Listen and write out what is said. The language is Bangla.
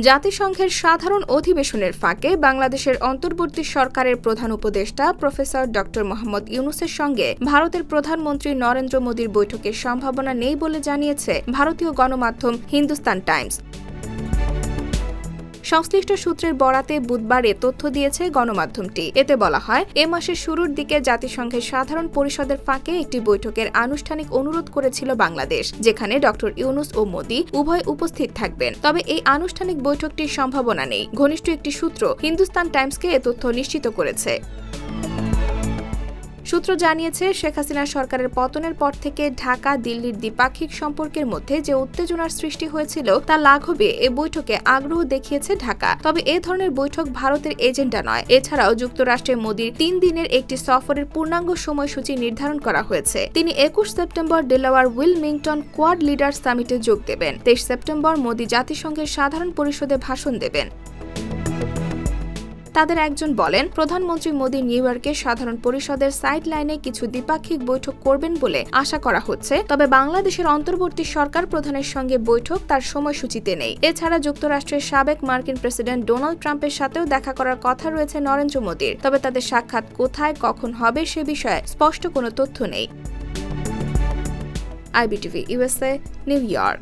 জাতিসংঘের সাধারণ অধিবেশনের ফাঁকে বাংলাদেশের অন্তর্বর্তী সরকারের প্রধান উপদেষ্টা প্রফেসর ড. মোহাম্মদ ইউনূসের সঙ্গে ভারতের প্রধানমন্ত্রী নরেন্দ্র মোদির বৈঠকের সম্ভাবনা নেই বলে জানিয়েছে ভারতীয় গণমাধ্যম হিন্দুস্তান টাইমস। সংশ্লিষ্ট সূত্রের বরাতে বুধবার এ তথ্য দিয়েছে গণমাধ্যমটি। এতে বলা হয়, এ মাসের শুরুর দিকে জাতিসংঘের সাধারণ পরিষদের ফাঁকে একটি বৈঠকের আনুষ্ঠানিক অনুরোধ করেছিল বাংলাদেশ, যেখানে ড. ইউনূস ও মোদি উভয় উপস্থিত থাকবেন। তবে এই আনুষ্ঠানিক বৈঠকটির সম্ভাবনা নেই। ঘনিষ্ঠ একটি সূত্র হিন্দুস্তান টাইমসকে এ তথ্য নিশ্চিত করেছে। সূত্র জানিয়েছে, শেখ হাসিনা সরকারের পতনের পর থেকে ঢাকা দিল্লির দ্বিপাক্ষিক সম্পর্কের মধ্যে যে উত্তেজনার সৃষ্টি হয়েছিল তা লাঘবে এ বৈঠকে আগ্রহ দেখিয়েছে ঢাকা। তবে এ ধরনের বৈঠক ভারতের এজেন্ডা নয়। এছাড়াও যুক্তরাষ্ট্রে মোদির 3 দিনের একটি সফরের পূর্ণাঙ্গ সময়সূচি নির্ধারণ করা হয়েছে। তিনি 21 September Delaware Wilmington Quad leader সামিটে যোগ দেবেন। 23 সেপ্টেম্বর মোদি জাতিসংঘের সাধারণ পরিষদে ভাষণ দেবেন। তাদের একজন বলেন, প্রধানমন্ত্রী মোদি নিউ ইয়র্কে সাধারণ পরিষদের সাইড লাইনে কিছু দ্বিপাক্ষিক বৈঠক করবেন বলে আশা করা হচ্ছে। তবে বাংলাদেশের অন্তর্বর্তী সরকার প্রধানের সঙ্গে বৈঠক তার সময়সূচিতে নেই। এছাড়া যুক্তরাষ্ট্রের সাবেক মার্কিন প্রেসিডেন্ট ডোনাল্ড ট্রাম্পের সাথেও দেখা করার কথা রয়েছে নরেন্দ্র মোদির। তবে তাদের সাক্ষাৎ কোথায় কখন হবে সে বিষয়ে স্পষ্ট কোনো তথ্য নেই। IBTV USA, new York.